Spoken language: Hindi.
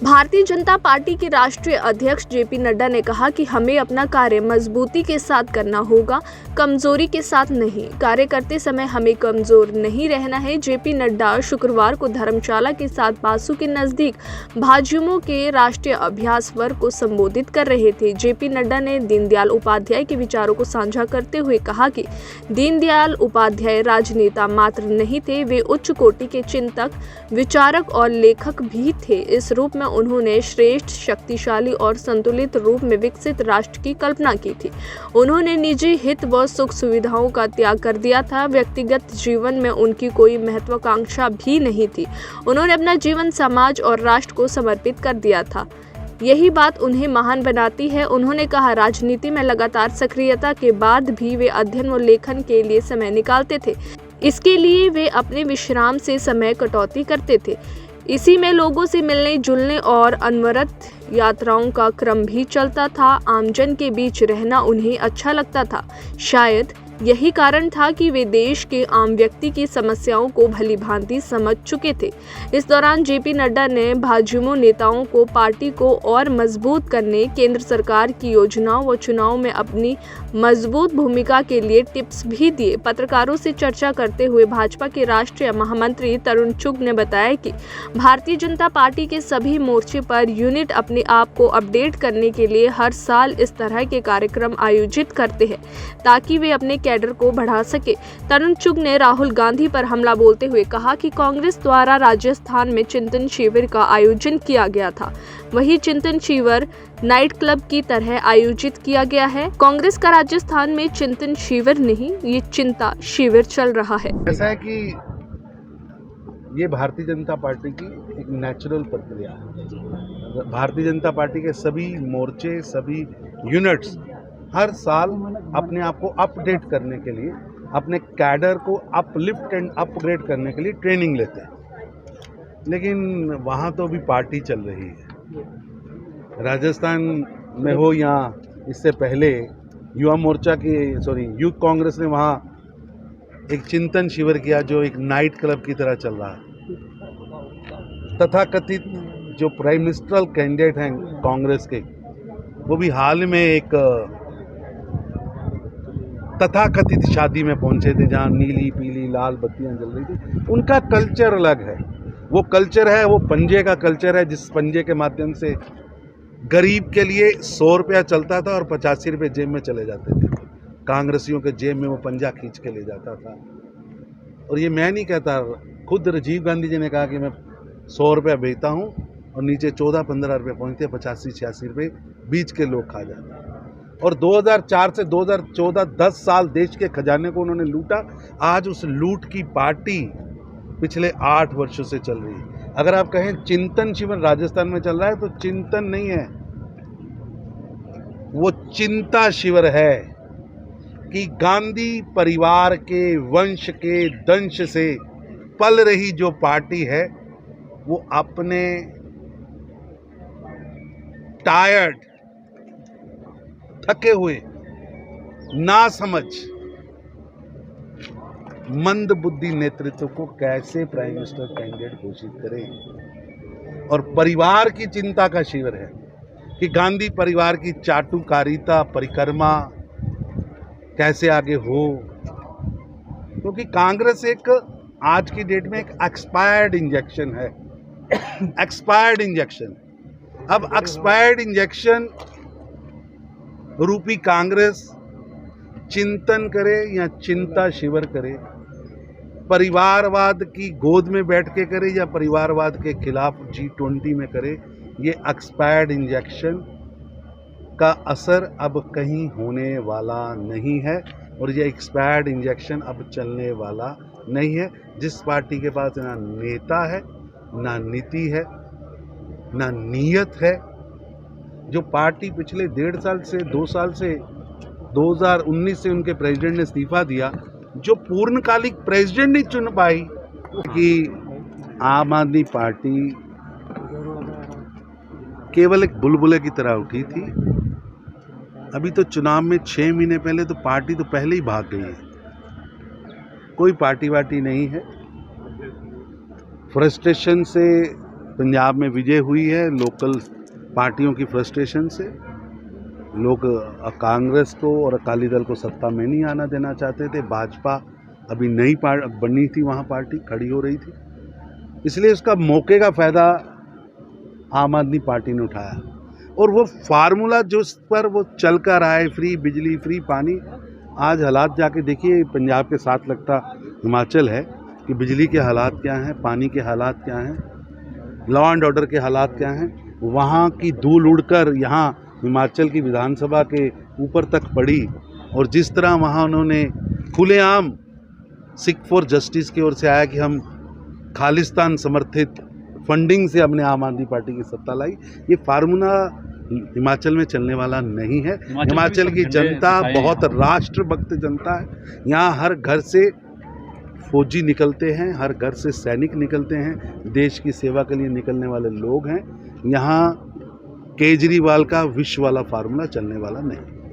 भारतीय जनता पार्टी के राष्ट्रीय अध्यक्ष जेपी नड्डा ने कहा कि हमें अपना कार्य मजबूती के साथ करना होगा, कमजोरी के साथ नहीं। कार्य करते समय हमें कमजोर नहीं रहना है। जेपी नड्डा शुक्रवार को धर्मशाला के साथ बासु के नजदीक भाजयुमो के राष्ट्रीय अभ्यास वर्ग को संबोधित कर रहे थे। जेपी नड्डा ने दीनदयाल उपाध्याय के विचारों को साझा करते हुए कहा कि दीनदयाल उपाध्याय राजनेता मात्र नहीं थे, वे उच्च कोटि के चिंतक, विचारक और लेखक भी थे। इस रूप में उन्होंने श्रेष्ठ, शक्तिशाली और संतुलित रूप में विकसित राष्ट्र की कल्पना की थी। उन्होंने निजी हित व सुख सुविधाओं का त्याग कर दिया था। व्यक्तिगत जीवन में उनकी कोई महत्वाकांक्षा भी नहीं थी। उन्होंने अपना जीवन समाज और राष्ट्र को समर्पित कर दिया था। यही बात उन्हें महान बनाती है। उन्होंने कहा, राजनीति में लगातार सक्रियता के बाद भी वे अध्ययन व लेखन के लिए समय निकालते थे। इसके लिए वे अपने विश्राम से समय कटौती करते थे। इसी में लोगों से मिलने जुलने और अनवरत यात्राओं का क्रम भी चलता था। आमजन के बीच रहना उन्हें अच्छा लगता था। शायद यही कारण था कि वे देश के आम व्यक्ति की समस्याओं को भली भांति समझ चुके थे। इस दौरान जेपी नड्डा ने भाजयुमो नेताओं को पार्टी को और मजबूत करने, केंद्र सरकार की योजनाओं व चुनाव में अपनी मजबूत भूमिका के लिए टिप्स भी दिए। पत्रकारों से चर्चा करते हुए भाजपा के राष्ट्रीय महामंत्री तरुण चुग ने बताया कि भारतीय जनता पार्टी के सभी मोर्चे पर यूनिट अपने आप को अपडेट करने के लिए हर साल इस तरह के कार्यक्रम आयोजित करते हैं ताकि वे अपने कैडर को बढ़ा सके। तरुण चुग ने राहुल गांधी पर हमला बोलते हुए कहा कि कांग्रेस द्वारा राजस्थान में चिंतन शिविर का आयोजन किया गया था, वही चिंतन शिविर नाइट क्लब की तरह आयोजित किया गया है। कांग्रेस का राजस्थान में चिंतन शिविर नहीं, ये चिंता शिविर चल रहा है। ऐसा है कि ये भारतीय जनता पार्टी की एक नेचुरल प्रक्रिया है। भारतीय जनता पार्टी के सभी मोर्चे, सभी यूनिट्स हर साल अपने आप को अपडेट करने के लिए, अपने कैडर को अपलिफ्ट एंड अपग्रेड करने के लिए ट्रेनिंग लेते हैं। लेकिन वहाँ तो अभी पार्टी चल रही है। राजस्थान में हो या इससे पहले यूथ कांग्रेस ने वहाँ एक चिंतन शिविर किया जो एक नाइट क्लब की तरह चल रहा है। तथाकथित जो प्राइम मिनिस्ट्रल कैंडिडेट हैं कांग्रेस के, वो भी हाल में एक तथाकथित शादी में पहुंचे थे जहां नीली पीली लाल बत्तियां जल रही थी। उनका कल्चर अलग है। वो कल्चर है, वो पंजे का कल्चर है, जिस पंजे के माध्यम से गरीब के लिए 100 रुपया चलता था और 85 रुपये जेब में चले जाते थे। कांग्रेसियों के जेब में वो पंजा खींच के ले जाता था। और ये मैं नहीं कहता, खुद राजीव गांधी जी ने कहा कि मैं 100 रुपया बेचता हूँ और नीचे 14-15 रुपये पहुँचते, 85-86 रुपये बीच के लोग खा जाते हैं। और 2004 से 2014 10 साल देश के खजाने को उन्होंने लूटा। आज उस लूट की पार्टी पिछले 8 वर्षों से चल रही है। अगर आप कहें चिंतन शिविर राजस्थान में चल रहा है, तो चिंतन नहीं है, वो चिंता शिविर है कि गांधी परिवार के वंश के दंश से पल रही जो पार्टी है, वो अपने टायर्ड, थके हुए, नासमझ, मंद बुद्धि नेतृत्व को कैसे प्राइम मिनिस्टर कैंडिडेट घोषित करें। और परिवार की चिंता का शिविर है कि गांधी परिवार की चाटुकारिता, परिक्रमा कैसे आगे हो। क्योंकि कांग्रेस एक आज की डेट में एक एक्सपायर्ड इंजेक्शन है। Expired injection. अब एक्सपायर्ड इंजेक्शन रूपी कांग्रेस चिंतन करे या चिंता शिविर करे, परिवारवाद की गोद में बैठ के करे या परिवारवाद के खिलाफ G20 में करे, ये एक्सपायर्ड इंजेक्शन का असर अब कहीं होने वाला नहीं है। और ये एक्सपायर्ड इंजेक्शन अब चलने वाला नहीं है। जिस पार्टी के पास ना नेता है, ना नीति है, ना नीयत है, जो पार्टी पिछले 1.5 साल से 2 साल से 2019 से उनके प्रेसिडेंट ने इस्तीफा दिया, जो पूर्णकालिक प्रेसिडेंट नहीं चुन पाई, कि आम आदमी पार्टी केवल एक बुलबुले की तरह उठी थी। अभी तो चुनाव में 6 महीने पहले तो पार्टी तो पहले ही भाग गई है। कोई पार्टी वार्टी नहीं है। फ्रस्ट्रेशन से पंजाब में विजय हुई है लोकल पार्टियों की फ्रस्ट्रेशन से। लोग कांग्रेस को और अकाली दल को सत्ता में नहीं आना देना चाहते थे। भाजपा अभी नई बनी थी, वहाँ पार्टी खड़ी हो रही थी, इसलिए उसका मौके का फ़ायदा आम आदमी पार्टी ने उठाया। और वो फार्मूला जिस पर वो चल कर आए, फ्री बिजली फ्री पानी, आज हालात जाके देखिए पंजाब के साथ लगता हिमाचल है कि बिजली के हालात क्या हैं, पानी के हालात क्या हैं, लॉ एंड ऑर्डर के हालात क्या हैं। वहाँ की धूल उड़कर यहाँ हिमाचल की विधानसभा के ऊपर तक पड़ी, और जिस तरह वहाँ उन्होंने खुलेआम सिख फॉर जस्टिस की ओर से आया कि हम खालिस्तान समर्थित फंडिंग से अपने आम आदमी पार्टी की सत्ता लाई, ये फार्मूला हिमाचल में चलने वाला नहीं है। हिमाचल की जनता बहुत राष्ट्रभक्त जनता है। यहाँ हर घर से फौजी निकलते हैं, हर घर से सैनिक निकलते हैं, देश की सेवा के लिए निकलने वाले लोग हैं। यहाँ केजरीवाल का विश वाला फार्मूला चलने वाला नहीं।